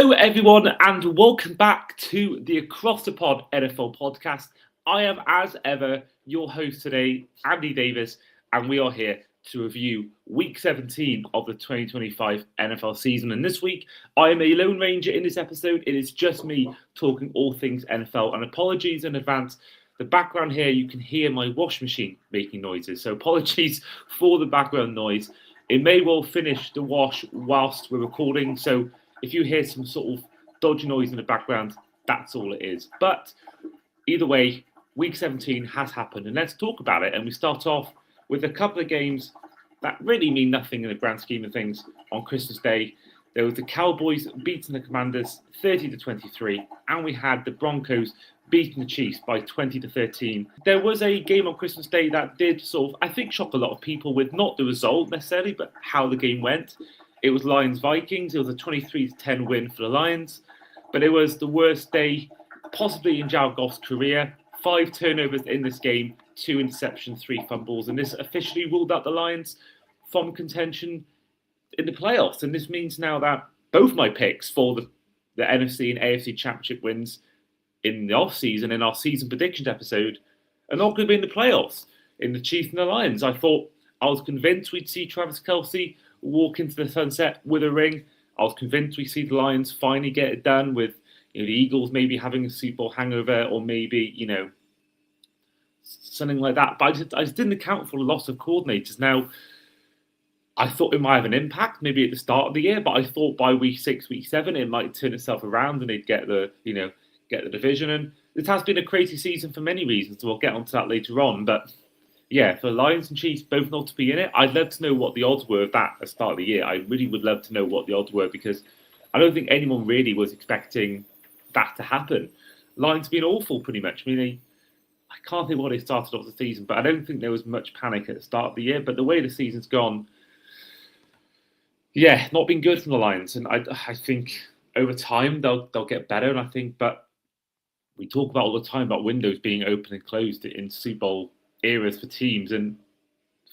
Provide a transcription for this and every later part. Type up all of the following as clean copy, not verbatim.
Hello, everyone, and welcome back to the Across the Pod NFL podcast. I am, as ever, your host today, Andy Davis, and we are here to review Week 17 of the 2025 NFL season. And this week, I am a lone ranger in this episode. It is just me talking all things NFL. And apologies in advance. The background here, you can hear my wash machine making noises. So apologies for the background noise. It may well finish the wash whilst we're recording. So if you hear some sort of dodgy noise in the background, that's all it is. But either way, Week 17 has happened, and let's talk about it. And we start off with a couple of games that really mean nothing in the grand scheme of things on Christmas Day. There was the Cowboys beating the Commanders 30-23, and we had the Broncos beating the Chiefs by 20-13. There was a game on Christmas Day that did sort of, I think, shock a lot of people with not the result necessarily, but how the game went. It was Lions-Vikings. It was a 23-10 win for the Lions. But it was the worst day possibly in Jared Goff's career. 5 turnovers in this game, 2 interceptions, 3 fumbles. And this officially ruled out the Lions from contention in the playoffs. And this means now that both my picks for the NFC and AFC Championship wins in the offseason, in our season predictions episode, are not going to be in the playoffs, in the Chiefs and the Lions. I was convinced we'd see Travis Kelce walk into the sunset with a ring. I was convinced we see the Lions finally get it done with the Eagles maybe having a Super Bowl hangover or maybe, something like that. But I just didn't account for the loss of coordinators. Now, I thought it might have an impact maybe at the start of the year, but I thought by week 6, week 7, it might turn itself around and they'd get the division. And it has been a crazy season for many reasons, so we'll get onto that later on. But yeah, for Lions and Chiefs both not to be in it, I'd love to know what the odds were of that at the start of the year. I really would love to know what the odds were because I don't think anyone really was expecting that to happen. Lions been awful pretty much. I mean, I can't think what they started off the season, but I don't think there was much panic at the start of the year. But the way the season's gone, yeah, not been good from the Lions. And I think over time they'll get better. And I think, but we talk about all the time about windows being open and closed in Super Bowl eras for teams, and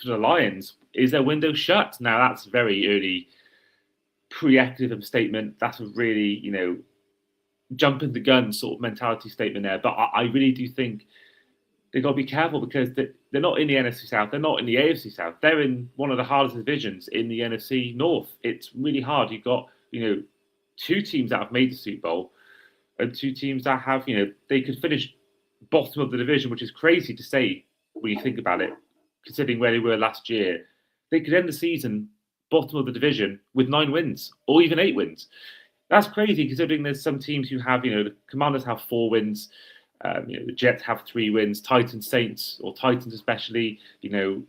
for the Lions, is their window shut? Now that's a very early pre-active statement. That's a really, jumping the gun sort of mentality statement there. But I really do think they've got to be careful because they're not in the NFC South, they're not in the AFC South. They're in one of the hardest divisions in the NFC North. It's really hard. You've got, 2 teams that have made the Super Bowl and 2 teams that have, they could finish bottom of the division, which is crazy to say when you think about it, considering where they were last year. They could end the season bottom of the division with 9 wins or even 8 wins. That's crazy considering there's some teams who have, the Commanders have 4 wins, the Jets have 3 wins, Titans, Saints, or Titans especially,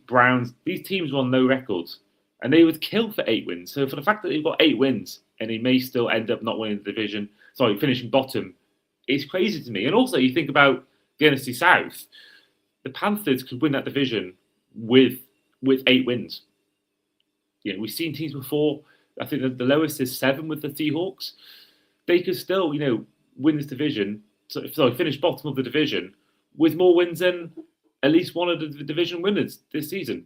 Browns. These teams won no records and they would kill for 8 wins. So for the fact that they've got 8 wins and they may still end up not winning the division, finishing bottom, it's crazy to me. And also you think about the NFC South, the Panthers could win that division with 8 wins. We've seen teams before. I think that the lowest is 7 with the Seahawks. They could still, win this division. Finish bottom of the division with more wins than at least one of the division winners this season.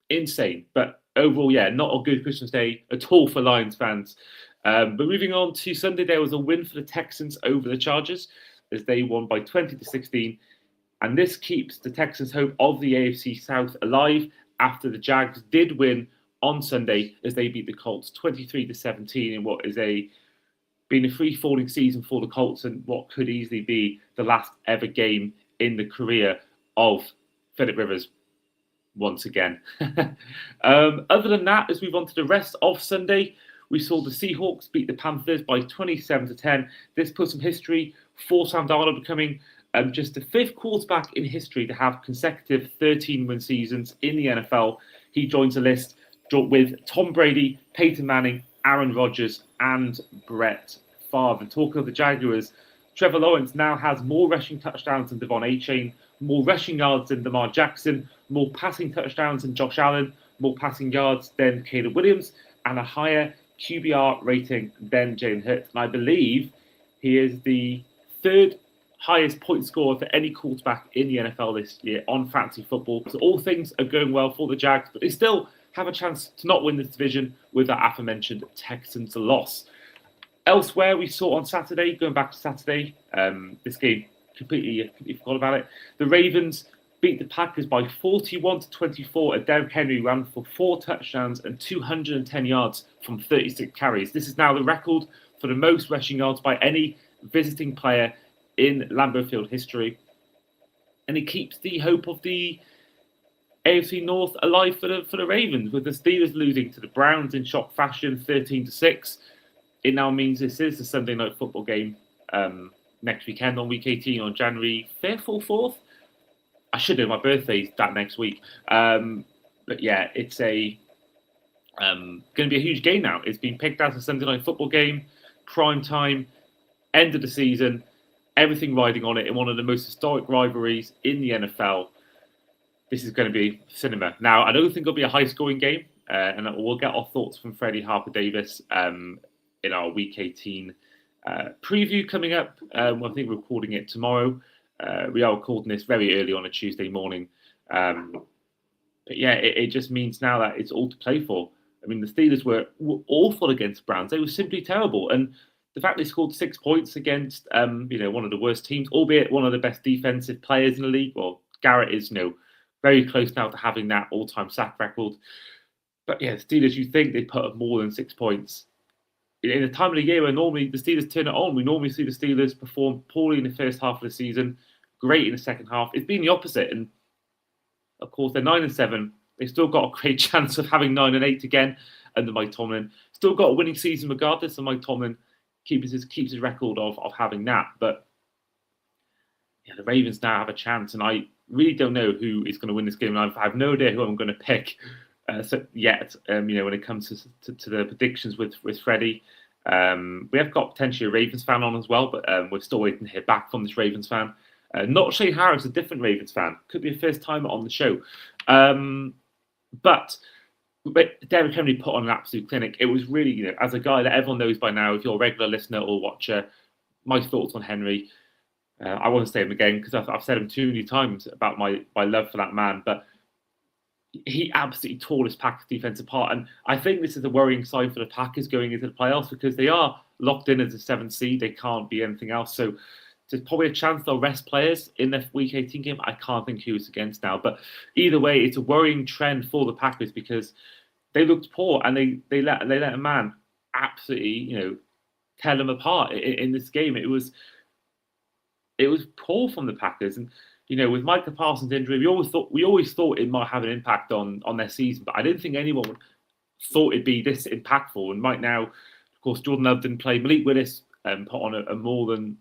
Insane. But overall, not a good Christmas Day at all for Lions fans. But moving on to Sunday, there was a win for the Texans over the Chargers as they won by 20-16. And this keeps the Texans' hope of the AFC South alive after the Jags did win on Sunday as they beat the Colts 23-17 in what is been a free-falling season for the Colts and what could easily be the last ever game in the career of Phillip Rivers once again. Other than that, as we move on to the rest of Sunday, we saw the Seahawks beat the Panthers by 27-10. This put some history for Sam Darnold becoming just the 5th quarterback in history to have consecutive 13-win seasons in the NFL. He joins the list with Tom Brady, Peyton Manning, Aaron Rodgers, and Brett Favre. And talking of the Jaguars, Trevor Lawrence now has more rushing touchdowns than Devon Achane, more rushing yards than Lamar Jackson, more passing touchdowns than Josh Allen, more passing yards than Caleb Williams, and a higher QBR rating than Jalen Hurts. And I believe he is the 3rd highest point scorer for any quarterback in the NFL this year on fantasy football. So all things are going well for the Jags, but they still have a chance to not win this division with that aforementioned Texans loss. Elsewhere, we saw on Saturday, going back to Saturday, this game completely forgot about it. The Ravens beat the Packers by 41-24. And Derrick Henry ran for 4 touchdowns and 210 yards from 36 carries. This is now the record for the most rushing yards by any visiting player in Lambeau Field history. And it keeps the hope of the AFC North alive for the Ravens, with the Steelers losing to the Browns in shock fashion, 13-6. It now means this is the Sunday night football game next weekend on week 18 on January 5th or 4th. I should know my birthday's that next week. But yeah, it's going to be a huge game now. It's been picked as a Sunday night football game, prime time, end of the season, everything riding on it in one of the most historic rivalries in the NFL. This is going to be cinema. Now, I don't think it'll be a high-scoring game, and we'll get our thoughts from Freddie Harper-Davis in our Week 18 preview coming up. I think we're recording it tomorrow. We are recording this very early on a Tuesday morning. But yeah, it just means now that it's all to play for. I mean, the Steelers were awful against the Browns. They were simply terrible. And the fact they scored 6 points against one of the worst teams, albeit one of the best defensive players in the league. Well, Garrett is very close now to having that all-time sack record. But yeah, the Steelers, you think they put up more than 6 points. In a time of the year where normally the Steelers turn it on, we normally see the Steelers perform poorly in the first half of the season, great in the second half. It's been the opposite. And of course, they're 9-7. They've still got a great chance of having 9-8 again under Mike Tomlin. Still got a winning season regardless, and Mike Tomlin keeps his record of having that. But yeah, the Ravens now have a chance, and I really don't know who is going to win this game. I have no idea who I'm going to pick yet. When it comes to the predictions with Freddie, we have got potentially a Ravens fan on as well, but we're still waiting to hear back from this Ravens fan. Not Shane Harris, a different Ravens fan. Could be a first timer on the show. But Derrick Henry put on an absolute clinic. It was really, as a guy that everyone knows by now, if you're a regular listener or watcher, my thoughts on Henry. I won't say him again because I've said him too many times about my love for that man. But he absolutely tore this Packers defense apart. And I think this is a worrying sign for the Packers going into the playoffs because they are locked in as a 7th seed. They can't be anything else. So there's probably a chance they'll rest players in their Week 18 game. I can't think who it's against now. But either way, it's a worrying trend for the Packers because they looked poor and they let a man absolutely, tear them apart in this game. It was poor from the Packers. And with Micah Parsons' injury, we always thought it might have an impact on their season, but I didn't think anyone thought it'd be this impactful. And right now, of course, Jordan Love didn't play. Malik Willis put on a more than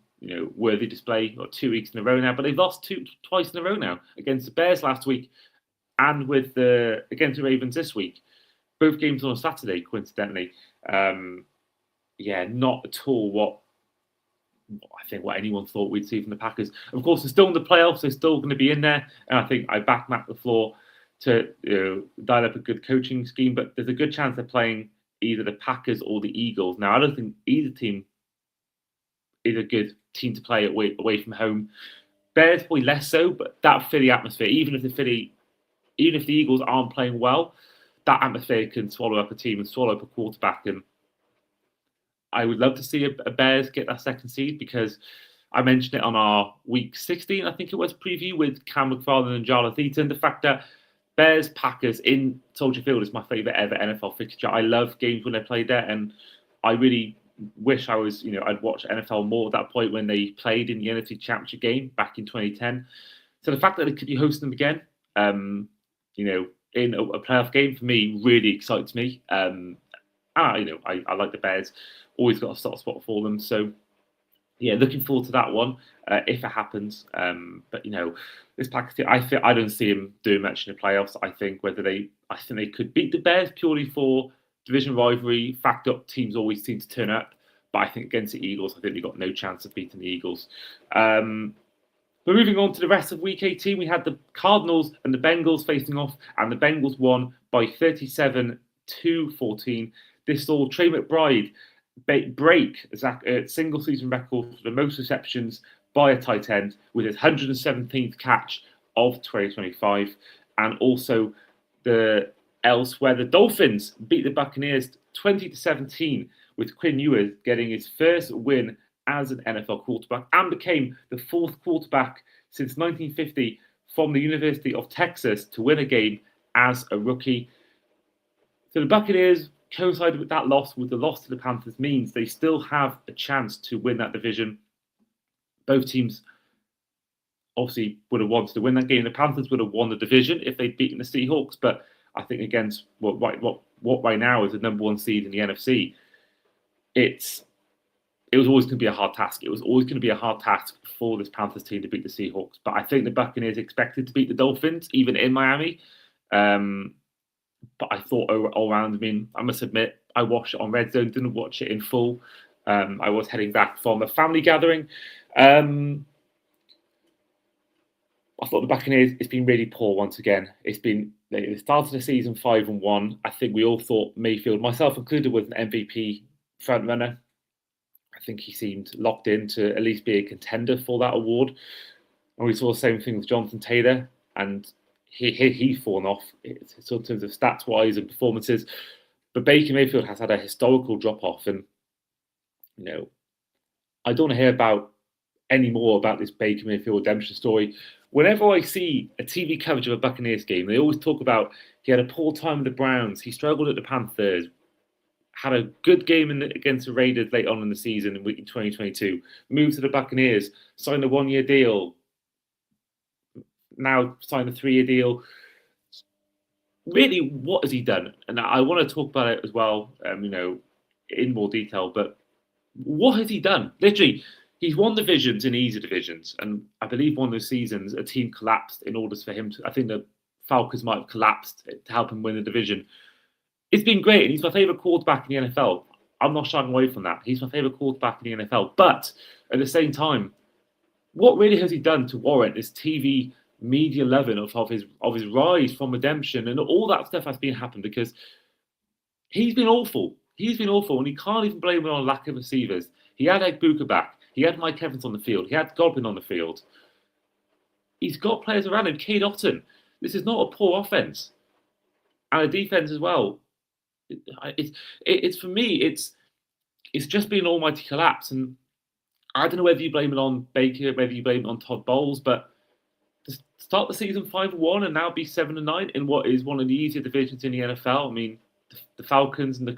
worthy display, 2 weeks in a row now, but they've lost twice in a row now against the Bears last week and against the Ravens this week. Both games on a Saturday, coincidentally. Not at all what anyone thought we'd see from the Packers. Of course, they're still in the playoffs. They're still going to be in there. And I think I back Matt LaFleur to dial up a good coaching scheme. But there's a good chance they're playing either the Packers or the Eagles. Now, I don't think either team is a good team to play away from home. Bears probably less so, but that Philly atmosphere, even if the Eagles aren't playing well, that atmosphere can swallow up a team and swallow up a quarterback. And I would love to see a Bears get that 2nd seed because I mentioned it on our Week 16, I think it was, preview with Cam McFarland and Jarlath Eaton. The fact that Bears-Packers in Soldier Field is my favourite ever NFL fixture. I love games when they play there, and I really wish I was, I'd watch NFL more at that point when they played in the NFC Championship game back in 2010. So the fact that they could be hosting them again, in a playoff game, for me, really excites me. I like the Bears. Always got a soft spot for them. So, yeah, looking forward to that one if it happens. But this Packers team, I don't see them doing much in the playoffs. I think they could beat the Bears purely for division rivalry. Fact up teams always seem to turn up, but I think against the Eagles, I think they've got no chance of beating the Eagles. But moving on to the rest of Week 18, we had the Cardinals and the Bengals facing off, and the Bengals won by 37-14. This saw Trey McBride break a single-season record for the most receptions by a tight end with his 117th catch of 2025. And also elsewhere, the Dolphins beat the Buccaneers 20-17 with Quinn Ewers getting his first win as an NFL quarterback and became the fourth quarterback since 1950 from the University of Texas to win a game as a rookie. So the Buccaneers coincided with that loss, with the loss to the Panthers, means they still have a chance to win that division. Both teams obviously would have wanted to win that game. The Panthers would have won the division if they'd beaten the Seahawks, but I think against what right now is the number one seed in the NFC, it was always going to be a hard task. It was always going to be a hard task for this Panthers team to beat the Seahawks. But I think the Buccaneers expected to beat the Dolphins, even in Miami. But I thought all around, I mean, I must admit, I watched it on Red Zone, didn't watch it in full. I was heading back from a family gathering. I thought the Buccaneers, it's been really poor once again. They started the season 5-1. I think we all thought Mayfield, myself included, was an MVP front runner. I think he seemed locked in to at least be a contender for that award. And we saw the same thing with Jonathan Taylor, and he's fallen off in terms of stats wise and performances. But Baker Mayfield has had a historical drop off, and I don't want to hear any more about this Baker Mayfield redemption story. Whenever I see a TV coverage of a Buccaneers game, they always talk about he had a poor time with the Browns, he struggled at the Panthers, had a good game against the Raiders late on in the season in 2022, moved to the Buccaneers, signed a 1-year deal, now signed a 3-year deal. Really, what has he done? And I want to talk about it as well, in more detail, but what has he done? Literally, he's won divisions in easy divisions, and I believe one of those seasons a team collapsed in order for him to. I think the Falcons might have collapsed to help him win the division. It's been great, and he's my favourite quarterback in the NFL. I'm not shying away from that. He's my favourite quarterback in the NFL. But at the same time, what really has he done to warrant this TV media loving of his rise from redemption and all that stuff that's been happening? Because he's been awful. He's been awful, and he can't even blame it on lack of receivers. He had Egbuka back. He had Mike Evans on the field. He had Godwin on the field. He's got players around him. Cade Otton. This is not a poor offense, and a defense as well. It's for me. It's just been an almighty collapse, and I don't know whether you blame it on Baker, whether you blame it on Todd Bowles, but to start the season 5-1 and now be 7-9 in what is one of the easier divisions in the NFL. I mean, the Falcons and the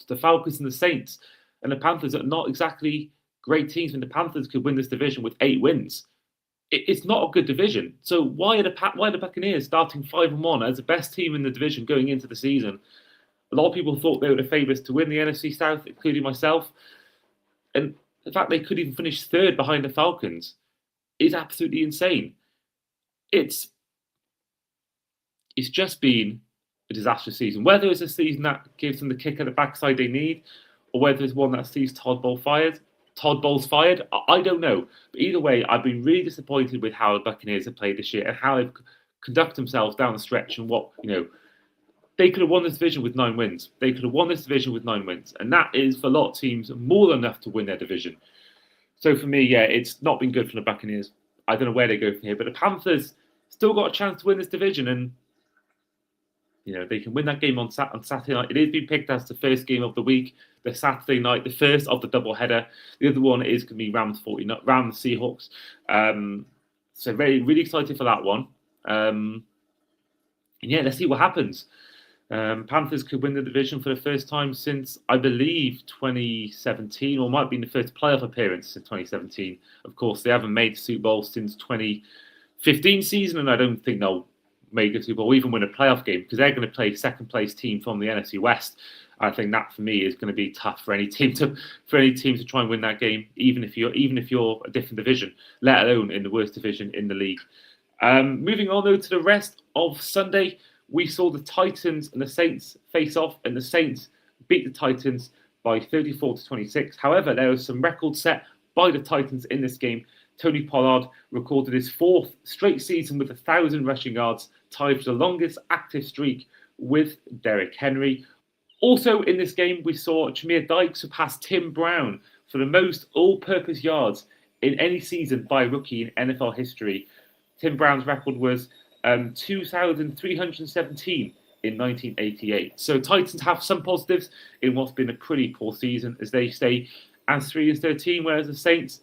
the Falcons and the Saints and the Panthers are not exactly great teams, and the Panthers could win this division with 8 wins. It's not a good division. So why are the Buccaneers starting 5-1 as the best team in the division going into the season? A lot of people thought they were the favourites to win the NFC South, including myself. And the fact they could even finish third behind the Falcons is absolutely insane. It's just been a disastrous season. Whether it's a season that gives them the kick at the backside they need, or whether it's one that sees Todd Bowles fired, I don't know. But either way, I've been really disappointed with how the Buccaneers have played this year and how they've conducted themselves down the stretch, and they could have won this division with 9 wins. And that is, for a lot of teams, more than enough to win their division. So for me, it's not been good for the Buccaneers. I don't know where they go from here, but the Panthers still got a chance to win this division, and they can win that game on Saturday night. It is being picked as the first game of the week, the Saturday night, the first of the doubleheader. The other one is going to be Rams Seahawks. So really excited for that one. And let's see what happens. Panthers could win the division for the first time since, I believe, 2017, or might be the first playoff appearance since 2017. Of course, they haven't made the Super Bowl since 2015 season, and I don't think they'll make a Super Bowl or even win a playoff game, because they're going to play second place team from the NFC West. I think that for me is going to be tough for any team to try and win that game, even if you're a different division, let alone in the worst division in the league. Moving on though to the rest of Sunday, we saw the Titans and the Saints face off, and the Saints beat the Titans by 34-26. However, there was some records set by the Titans in this game. Tony Pollard recorded his 4th straight season with 1,000 rushing yards, tied for the longest active streak with Derrick Henry. Also in this game, we saw Jameer Dykes surpass Tim Brown for the most all-purpose yards in any season by a rookie in NFL history. Tim Brown's record was 2,317 in 1988. So Titans have some positives in what's been a pretty poor season, as they stay as 3-13, whereas the Saints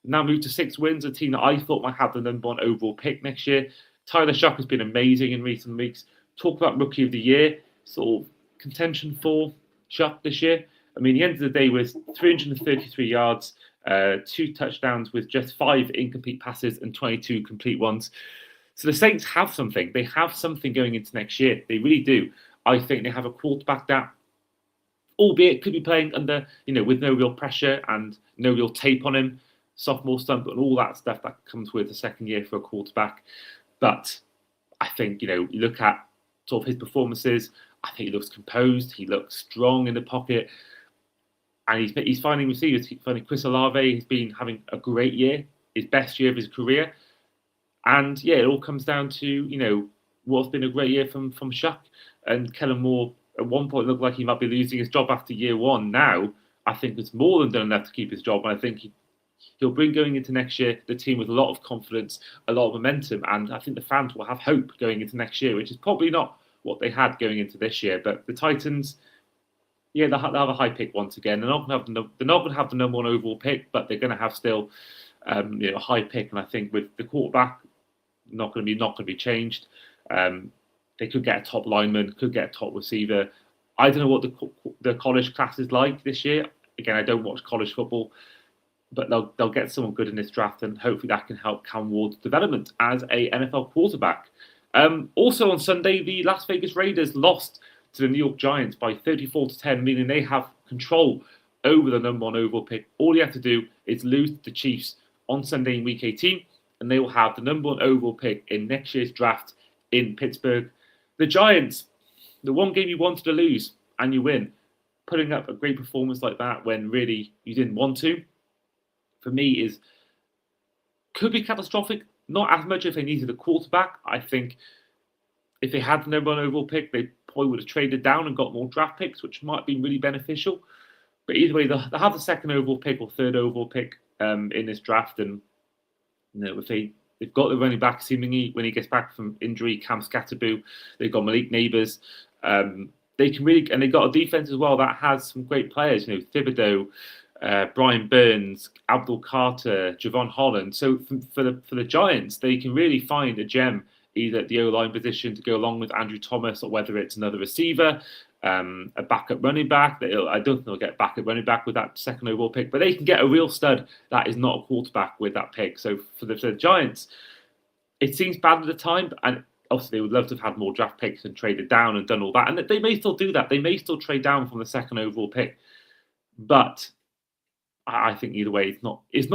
now move to 6 wins, a team that I thought might have the number 1 overall pick next year. Tyler Shough has been amazing in recent weeks. Talk about Rookie of the Year, sort of contention for Shough this year. I mean, the end of the day was 333 yards, 2 touchdowns with just 5 incomplete passes and 22 complete ones. So the Saints have something. They have something going into next year. They really do. I think they have a quarterback that, albeit could be playing under, with no real pressure and no real tape on him, sophomore slump and all that stuff that comes with the second year for a quarterback. But I think, you look at sort of his performances, I think he looks composed, he looks strong in the pocket, and he's finding receivers. He's finding Chris Olave has been having a great year, his best year of his career. And yeah, it all comes down to, what's been a great year from Shough. And Kellen Moore at one point looked like he might be losing his job after year 1. Now, I think it's more than done enough to keep his job. And I think he'll bring going into next year the team with a lot of confidence, a lot of momentum. And I think the fans will have hope going into next year, which is probably not what they had going into this year. But the Titans, yeah, they'll have a high pick once again. They're not going to have the number 1 overall pick, but they're going to have still a high pick. And I think with the quarterback not going to be changed. They could get a top lineman, could get a top receiver. I don't know what the college class is like this year. Again, I don't watch college football, but they'll get someone good in this draft, and hopefully that can help Cam Ward's development as a NFL quarterback. Also on Sunday, the Las Vegas Raiders lost to the New York Giants by 34-10, meaning they have control over the number 1 overall pick. All you have to do is lose to the Chiefs on Sunday in Week 18, and they will have the number 1 overall pick in next year's draft in Pittsburgh. The Giants, the one game you wanted to lose and you win, putting up a great performance like that when really you didn't want to, for me could be catastrophic. Not as much if they needed a quarterback. I think if they had the number 1 overall pick, they probably would have traded down and got more draft picks, which might have been really beneficial. But either way, they'll have the 2nd overall pick or 3rd overall pick in this draft, and if they've got the running back seemingly when he gets back from injury, Cam Scatterboo. They've got Malik Neighbors. They can really, and they've got a defense as well that has some great players. Thibodeau, Brian Burns, Abdul Carter, Javon Holland. So for the Giants, they can really find a gem either at the O-line position to go along with Andrew Thomas, or whether it's another receiver, a backup running back. I don't think they'll get a backup running back with that 2nd overall pick, but they can get a real stud that is not a quarterback with that pick. So for the Giants, it seems bad at the time, and obviously they would love to have had more draft picks and traded down and done all that, and they may still do that. They may still trade down from the 2nd overall pick, but I think either way, it's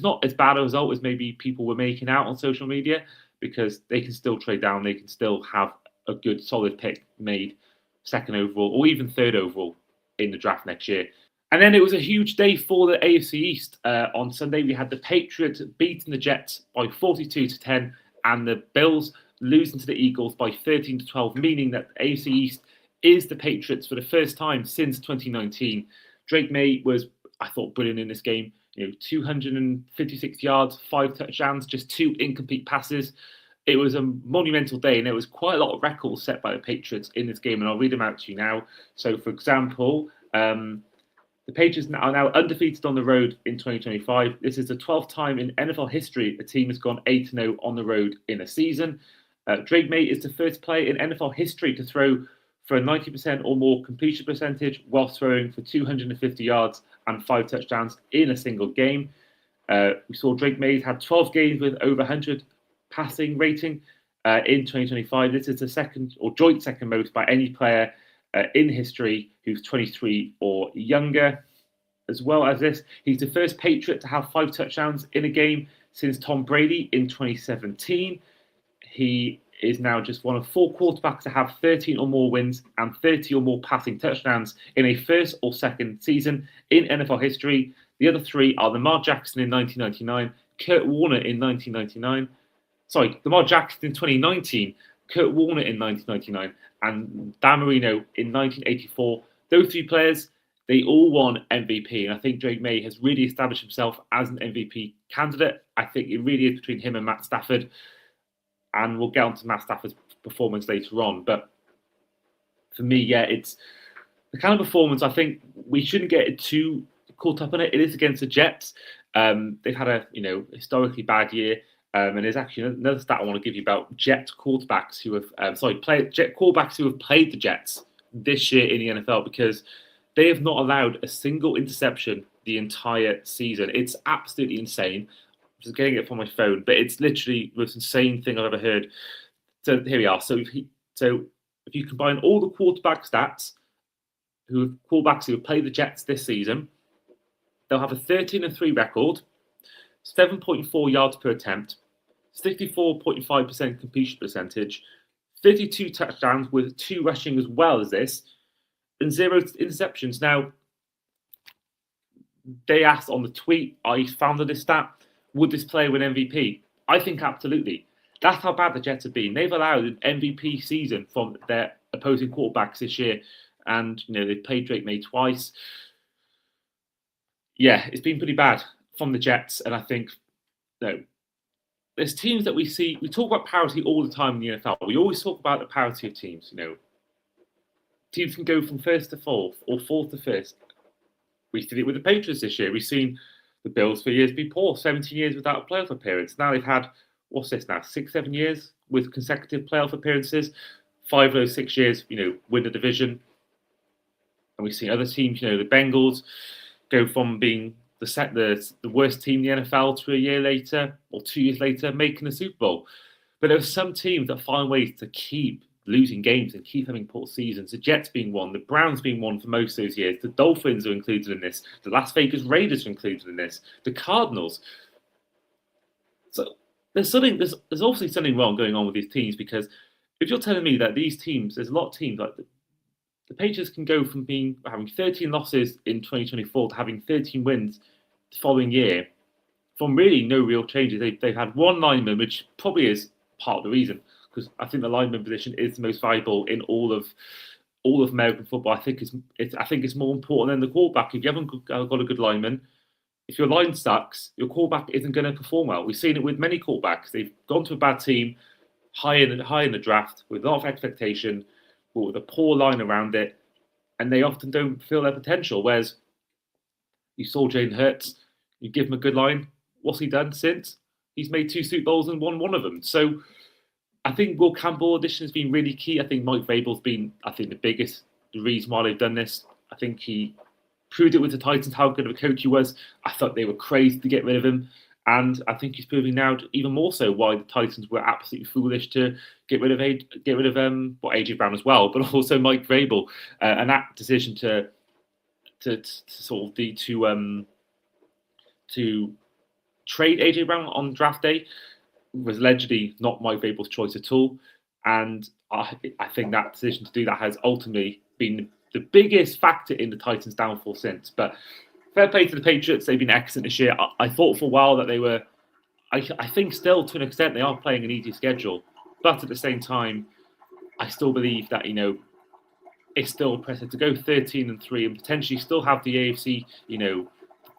not as bad a result as maybe people were making out on social media, because they can still trade down. They can still have a good solid pick made 2nd overall or even 3rd overall in the draft next year. And then it was a huge day for the AFC East. On Sunday, we had the Patriots beating the Jets by 42-10, and the Bills losing to the Eagles by 13-12, meaning that the AFC East is the Patriots for the first time since 2019. Drake May was, I thought, brilliant in this game. 256 yards, 5 touchdowns, just 2 incomplete passes. It was a monumental day, and there was quite a lot of records set by the Patriots in this game, and I'll read them out to you now. So, for example, the Patriots are now undefeated on the road in 2025. This is the 12th time in NFL history a team has gone 8-0 on the road in a season. Drake May is the first player in NFL history to throw for a 90% or more completion percentage whilst throwing for 250 yards and 5 touchdowns in a single game. We saw Drake May had 12 games with over 100 passing rating in 2025. This is the second or joint second most by any player in history who's 23 or younger. As well as this, he's the first Patriot to have 5 touchdowns in a game since Tom Brady in 2017. He is now just one of 4 quarterbacks to have 13 or more wins and 30 or more passing touchdowns in a first or second season in NFL history. The other 3 are Lamar Jackson in 1999, Kurt Warner in 1999. Lamar Jackson in 2019, Kurt Warner in 1999, and Dan Marino in 1984. Those 3 players, they all won MVP, and I think Drake May has really established himself as an MVP candidate. I think it really is between him and Matt Stafford, and we'll get on to Matt Stafford's performance later on. But for me, yeah, it's the kind of performance. I think we shouldn't get too caught up in it. It is against the Jets. They've had a historically bad year. And there's actually another stat I want to give you about Jet quarterbacks who have Jet quarterbacks who have played the Jets this year in the NFL, because they have not allowed a single interception the entire season. It's absolutely insane. I'm just getting it from my phone, but it's literally the most insane thing I've ever heard. So here we are. So if you combine all the quarterback stats, quarterbacks who have played the Jets this season, they'll have a 13-3 record, 7.4 yards per attempt, 64.5% completion percentage, 32 touchdowns with 2 rushing as well as this, and 0 interceptions. Now, they asked on the tweet, I found this stat, would this player win MVP? I think absolutely. That's how bad the Jets have been. They've allowed an MVP season from their opposing quarterbacks this year. And, they've played Drake May twice. Yeah, it's been pretty bad from the Jets. And I think, there's teams that we see, we talk about parity all the time in the NFL. We always talk about the parity of teams, Teams can go from first to fourth or fourth to first. We did it with the Patriots this year. We've seen the Bills for years be poor, 17 years without a playoff appearance. Now they've had, 6-7 years with consecutive playoff appearances. 5 of those 6 years, win the division. And we've seen other teams, the Bengals, go from being the worst team in the NFL to a year later or 2 years later making the Super Bowl. But there are some teams that find ways to keep losing games and keep having poor seasons. The Jets being one, the Browns being one for most of those years. The Dolphins are included in this. The Las Vegas Raiders are included in this. The Cardinals. So there's obviously something wrong going on with these teams, because if you're telling me that these teams, there's a lot of teams like the Patriots can go from having 13 losses in 2024 to having 13 wins the following year from really no real changes. They've had one lineman, which probably is part of the reason, because I think the lineman position is the most valuable in all of American football. I think it's more important than the quarterback. If you haven't got a good lineman, if your line sucks, your quarterback isn't going to perform well. We've seen it with many quarterbacks. They've gone to a bad team, high in the draft, with a lot of expectation, but with a poor line around it, and they often don't feel their potential. Whereas you saw Jalen Hurts, you give him a good line, what's he done since? He's made 2 Super Bowls and won one of them. So I think Will Campbell addition has been really key. I think Mike Vrabel's been, the reason why they've done this. I think he proved it with the Titans how good of a coach he was. I thought they were crazy to get rid of him. And I think he's proving now even more so why the Titans were absolutely foolish to get rid of AJ Brown as well, but also Mike Vrabel, and that decision to trade AJ Brown on draft day was allegedly not Mike Vrabel's choice at all. And I think that decision to do that has ultimately been the biggest factor in the Titans' downfall since. But fair play to the Patriots. They've been excellent this year. I thought for a while that they were, I think still to an extent, they are playing an easy schedule. But at the same time, I still believe that, it's still impressive to go 13-3 and potentially still have the AFC, the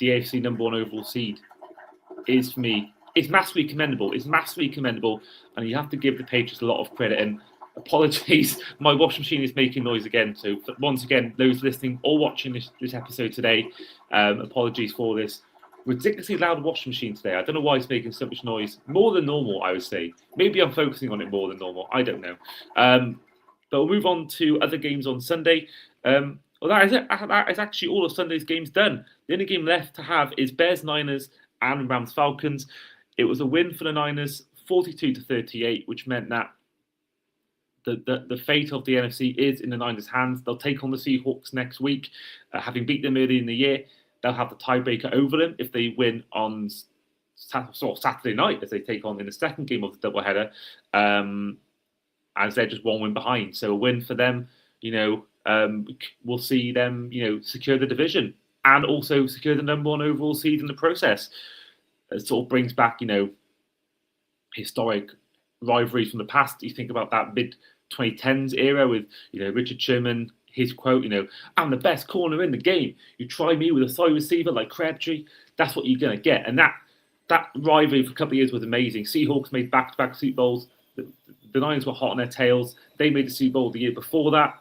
AFC number 1 overall seed is, for me, it's massively commendable. It's massively commendable. And you have to give the Patriots a lot of credit. And apologies, my washing machine is making noise again. So once again, those listening or watching this episode today, apologies for this ridiculously loud washing machine today. I don't know why it's making so much noise. More than normal, I would say. Maybe I'm focusing on it more than normal. I don't know. But we'll move on to other games on Sunday. Well, that is it. That is actually all of Sunday's games done. The only game left to have is Bears-Niners and Rams-Falcons. It was a win for the Niners, 42-38, which meant that the fate of the NFC is in the Niners' hands. They'll take on the Seahawks next week. Having beat them early in the year, they'll have the tiebreaker over them if they win on Saturday night, as they take on in the second game of the doubleheader, as they're just one win behind. So a win for them, we'll see them, secure the division and also secure the number 1 overall seed in the process. It sort of brings back, historic rivalries from the past. You think about that mid-2010s era with, Richard Sherman, his quote, I'm the best corner in the game. You try me with a side receiver like Crabtree, that's what you're going to get. And that rivalry for a couple of years was amazing. Seahawks made back-to-back Super Bowls. The Niners were hot on their tails. They made the Super Bowl the year before that.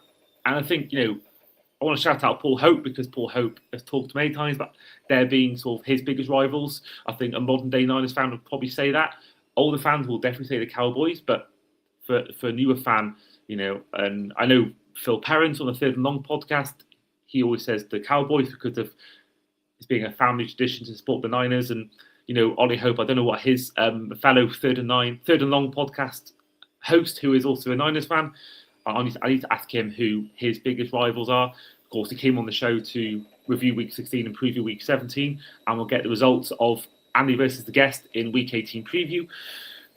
And I think, I want to shout out Paul Hope, because Paul Hope has talked many times about there being sort of his biggest rivals. I think a modern day Niners fan would probably say that. Older fans will definitely say the Cowboys, but for a newer fan, and I know Phil Perrins on the Third and Long podcast, he always says the Cowboys because of it being a family tradition to support the Niners. And, Ollie Hope, I don't know what his fellow Third and Long podcast host, who is also a Niners fan, I need to ask him who his biggest rivals are. Of course, he came on the show to review Week 16 and preview Week 17, and we'll get the results of Andy versus the guest in Week 18 preview.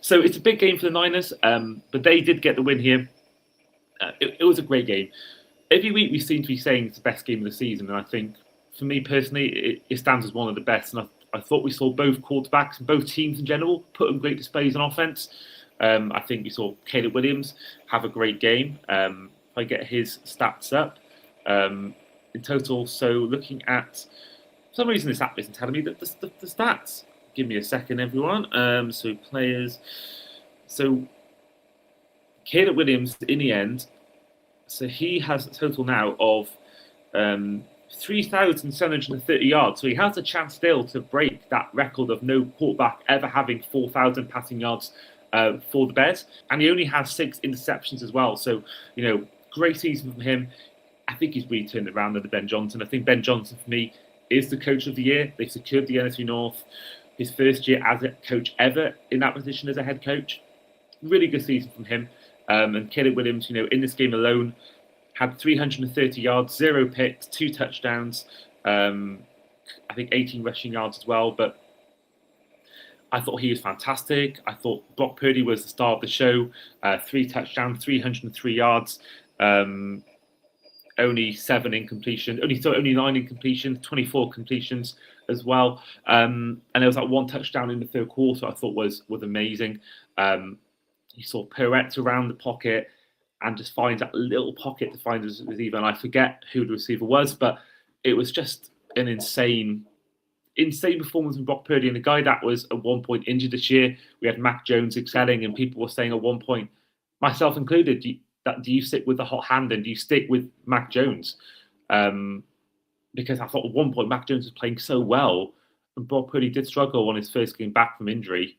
So it's a big game for the Niners, but they did get the win here. It was a great game. Every week we seem to be saying it's the best game of the season, and I think, for me personally, it stands as one of the best. And I thought we saw both quarterbacks and both teams in general put on great displays on offense. I think we saw Caleb Williams have a great game. If I get his stats up, in total, so looking at, for some reason this app isn't telling me the stats. Give me a second, everyone. So players. So Caleb Williams, in the end, so he has a total now of 3,730 yards. So he has a chance still to break that record of no quarterback ever having 4,000 passing yards for the Bears. And he only has 6 interceptions as well. So, great season from him. I think he's really turned it around under Ben Johnson. I think Ben Johnson, for me, is the coach of the year. They've secured the NFC North. His first year as a coach ever in that position as a head coach. Really good season from him. And Caleb Williams, in this game alone, had 330 yards, 0 picks, 2 touchdowns, I think 18 rushing yards as well. But I thought he was fantastic. I thought Brock Purdy was the star of the show. 3 touchdowns, 303 yards, only 7 incompletions, only 9 incompletions, 24 completions as well. And there was that 1 touchdown in the third quarter I thought was amazing. He saw pirouettes around the pocket and just finds that little pocket to find his receiver. And I forget who the receiver was, but it was just an insane performance from Brock Purdy. And the guy that was at one point injured this year, we had Mac Jones excelling, and people were saying at one point, myself included, do you stick with the hot hand and do you stick with Mac Jones? Because I thought at one point Mac Jones was playing so well, and Brock Purdy did struggle on his first game back from injury.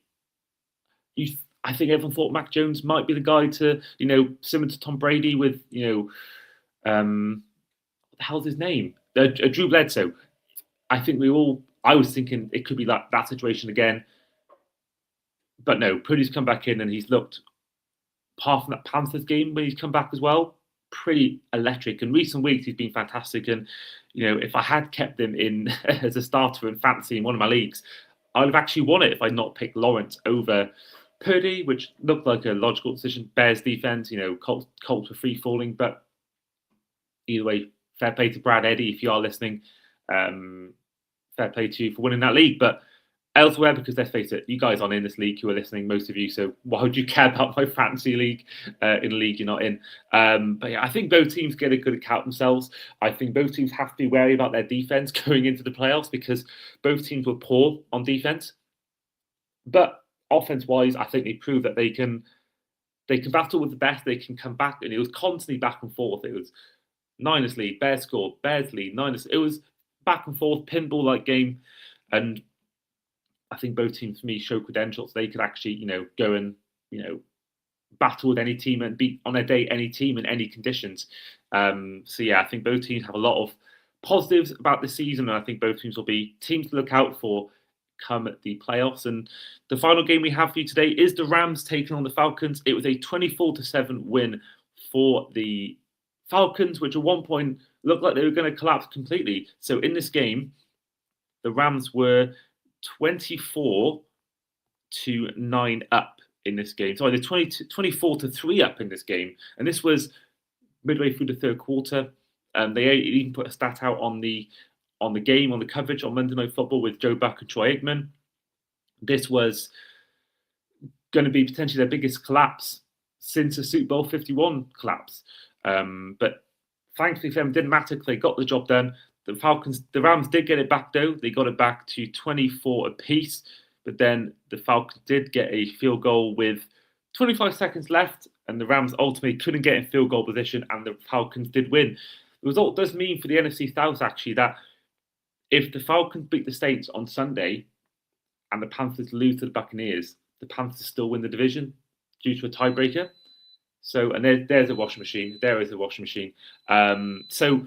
I think everyone thought Mac Jones might be the guy to, similar to Tom Brady with, what the hell's his name? Drew Bledsoe. I was thinking it could be like that situation again. But no, Purdy's come back in and he's looked, apart from that Panthers game when he's come back as well, pretty electric. In recent weeks, he's been fantastic. And, if I had kept him in as a starter in fantasy in one of my leagues, I would have actually won it if I'd not picked Lawrence over Purdy, which looked like a logical decision. Bears defense, Colts were free falling, but either way, fair play to Brad Eddy if you are listening. Fair play to you for winning that league. But elsewhere, because let's face it, you guys aren't in this league who are listening, most of you, so why would you care about my fantasy league in a league you're not in? But yeah, I think both teams get a good account themselves. I think both teams have to be wary about their defense going into the playoffs because both teams were poor on defense. But offense-wise, I think they proved that they can battle with the best. They can come back, and it was constantly back and forth. It was Niners lead, Bears scored, Bears lead, Niners. It was back and forth, pinball-like game, and I think both teams, for me, show credentials. They could actually, go and, battle with any team and beat on their day any team in any conditions. So yeah, I think both teams have a lot of positives about this season, and I think both teams will be teams to look out for come the playoffs. And the final game we have for you today is the Rams taking on the Falcons. It was a 24-7 win for the Falcons, which at one point looked like they were going to collapse completely. So in this game, the Rams were 24-9 up in this game. Sorry, they're 24-3 up in this game. And this was midway through the third quarter. They even put a stat out on the game, on the coverage on Monday Night Football with Joe Buck and Troy Aikman. This was going to be potentially their biggest collapse since the Super Bowl 51 collapse. But thankfully for them, it didn't matter because they got the job done. The Rams did get it back though. They got it back to 24 apiece. But then the Falcons did get a field goal with 25 seconds left. and the Rams ultimately couldn't get in field goal position, and the Falcons did win. The result does mean for the NFC South actually that if the Falcons beat the Saints on Sunday and the Panthers lose to the Buccaneers, the Panthers still win the division due to a tiebreaker. So, and there's a washing machine. There is a washing machine. So,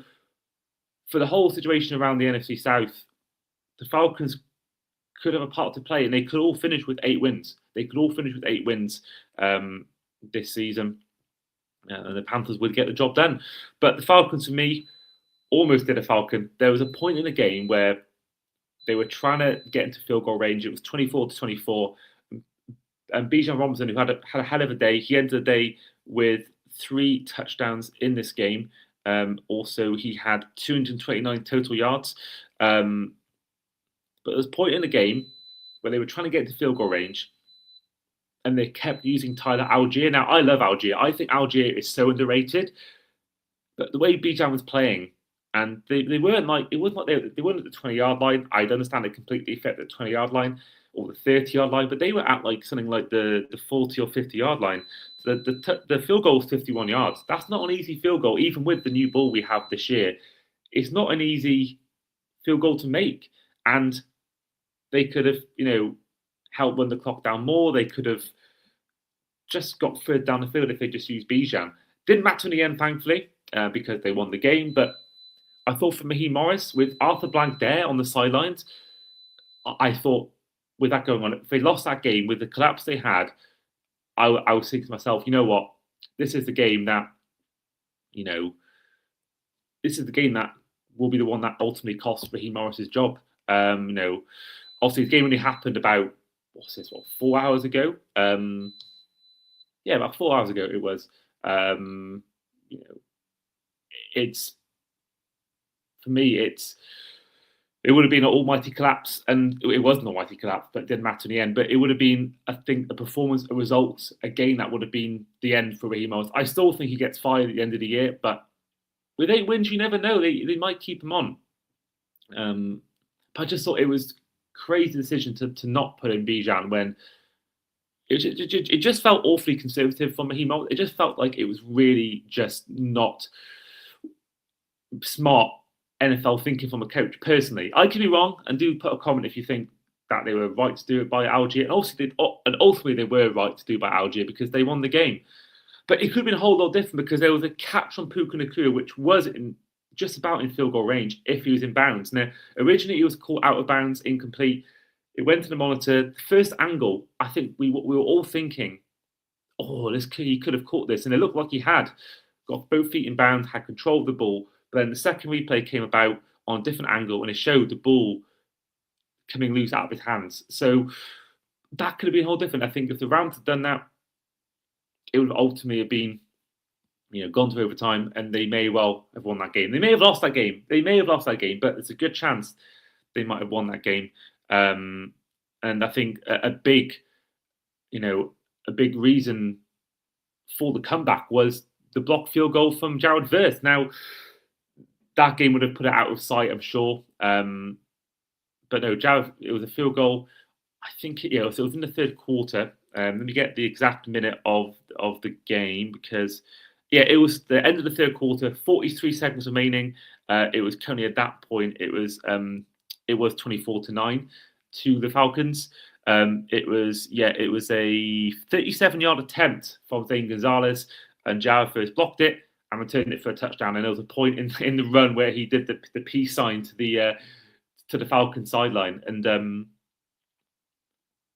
for the whole situation around the NFC South, the Falcons could have a part to play, and they could all finish with 8 wins. They could all finish with 8 wins this season, and the Panthers would get the job done. But the Falcons, for me, almost did a Falcon. There was a point in the game where they were trying to get into field goal range. It was 24-24, and Bijan Robinson, who had a hell of a day, he ended the day with 3 touchdowns in this game. Also, he had 229 total yards. But there was a point in the game where they were trying to get into field goal range, and they kept using Tyler Algier. Now, I love Algier. I think Algier is so underrated. But the way Bijan was playing, and they weren't like, it wasn't like they weren't at the 20-yard line. I'd understand they completely fit the 20-yard line or the 30-yard line, but they were at like something like the 40 or 50-yard line. So the field goal was 51 yards. That's not an easy field goal, even with the new ball we have this year. It's not an easy field goal to make. And they could have, helped run the clock down more. They could have just got further down the field if they just used Bijan. Didn't matter in the end, thankfully, because they won the game. But I thought for Raheem Morris, with Arthur Blank there on the sidelines, I thought with that going on, if they lost that game with the collapse they had, I was thinking to myself, you know what? This is the game that, this is the game that will be the one that ultimately costs Raheem Morris's job. Obviously the game only happened about 4 hours ago. About 4 hours ago it was. It's for me. It would have been an almighty collapse, and it was an almighty collapse, but it didn't matter in the end. But it would have been, I think, a performance, a result, a game that would have been the end for Raheem Morris. I still think he gets fired at the end of the year, but with 8 wins, you never know. They might keep him on. But I just thought it was a crazy decision to not put in Bijan when it just felt awfully conservative from Raheem Morris. It just felt like it was really just not smart NFL thinking from a coach. Personally, I could be wrong, and do put a comment if you think that they were right to do it by Algier, and ultimately they were right to do by Algier because they won the game. But it could have been a whole lot different because there was a catch on Puka Nacua, which was just about in field goal range if he was in bounds. Now, originally he was caught out of bounds, incomplete. It went to the monitor. The first angle, I think we were all thinking, he could have caught this, and it looked like he had got both feet in bounds, had control of the ball. But then the second replay came about on a different angle, and it showed the ball coming loose out of his hands. So that could have been a whole different. I think if the Rams had done that, it would ultimately have been, gone to overtime, and they may well have won that game. They may have lost that game. But it's a good chance they might have won that game. And I think a big reason for the comeback was the blocked field goal from Jared Verse. Now, that game would have put it out of sight, I'm sure. But no, Jared, it was a field goal. I think so it was in the third quarter. Let me get the exact minute of the game because, it was the end of the third quarter, 43 seconds remaining. It was currently at that point, it was 24-9 to the Falcons. It was a 37-yard attempt from Zane Gonzalez, and Jared first blocked it and returned it for a touchdown. And there was a point in the run where he did the peace sign to the Falcons sideline, and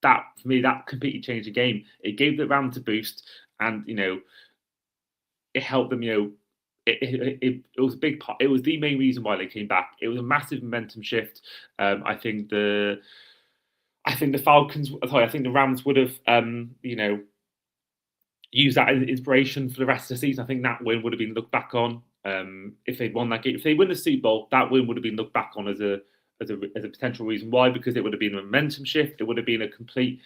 that for me that completely changed the game. It gave the Rams a boost, and it helped them. It was a big part. It was the main reason why they came back. It was a massive momentum shift. I think the Falcons. Sorry, I think the Rams would have used that as inspiration for the rest of the season. I think that win would have been looked back on if they'd won that game. If they win the Super Bowl, that win would have been looked back on as a potential reason why, because it would have been a momentum shift. It would have been a complete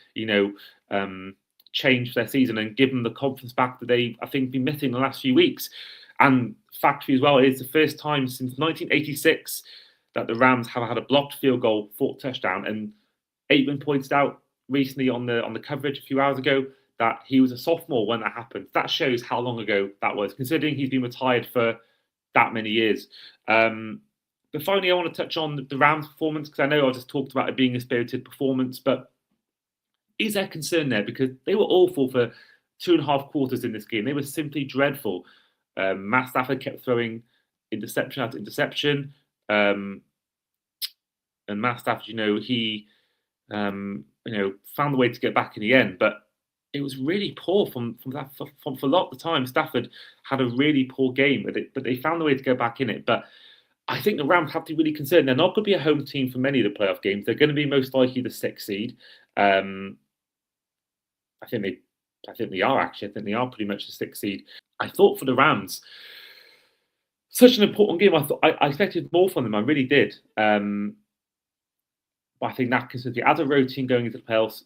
change for their season and give them the confidence back that they, I think, been missing the last few weeks. And factually as well, it is the first time since 1986 that the Rams have had a blocked field goal for touchdown. And Aitman pointed out recently on the coverage a few hours ago that he was a sophomore when that happened. That shows how long ago that was, considering he's been retired for that many years. But finally, I want to touch on the Rams' performance, because I know I just talked about it being a spirited performance, but is there concern there? Because they were awful for 2.5 quarters in this game. They were simply dreadful. Matt Stafford kept throwing interception after interception. And Matt Stafford, he found the way to get back in the end, but it was really poor from for a lot of the time. Stafford had a really poor game, but they found the way to go back in it. But I think the Rams have to be really concerned. They're not going to be a home team for many of the playoff games. They're going to be most likely the 6th seed. I think they are actually. I think they are pretty much the 6th seed. I thought for the Rams, such an important game. I expected more from them. I really did. But I think that considering as a road team going into the playoffs,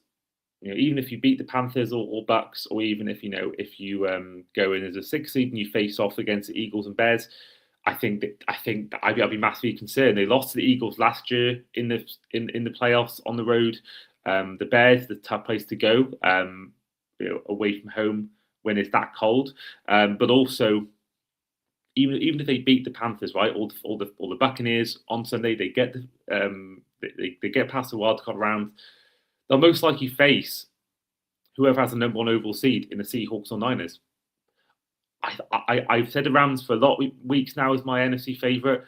even if you beat the Panthers or Bucks, or even if you go in as a 6th seed and you face off against the Eagles and Bears, I think that I'd be massively concerned. They lost to the Eagles last year in the playoffs on the road. The Bears, the tough place to go, away from home when it's that cold. But also, even if they beat the Panthers, right, all the Buccaneers on Sunday, they get they get past the wildcard round. They'll most likely face whoever has the number 1 overall seed in the Seahawks or Niners. I've said the Rams for a lot of weeks now as my NFC favourite.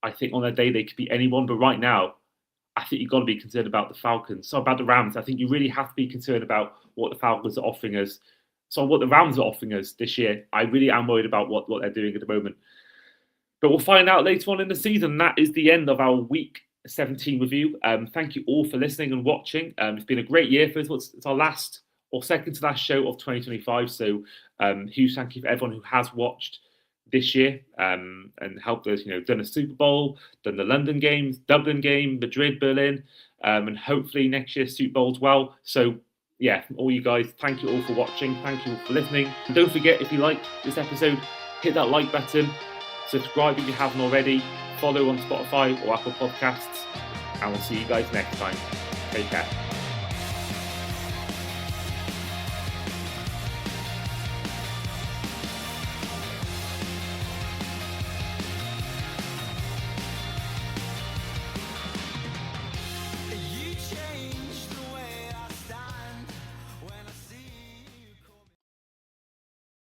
I think on their day they could be anyone, but right now, I think you've got to be concerned about the Falcons. So about the Rams, I think you really have to be concerned about what the Falcons are offering us. So what the Rams are offering us this year, I really am worried about what they're doing at the moment. But we'll find out later on in the season. That is the end of our Week 17 review. Thank you all for listening and watching. It's been a great year for us. It's our last or second to last show of 2025. So huge thank you for everyone who has watched this year and helped us, done a Super Bowl, done the London games, Dublin game, Madrid, Berlin, and hopefully next year's Super Bowl as well. So yeah, all you guys, thank you all for watching. Thank you all for listening. And don't forget, if you liked this episode, hit that like button, subscribe if you haven't already, follow on Spotify or Apple Podcasts, and we'll see you guys next time. Take care.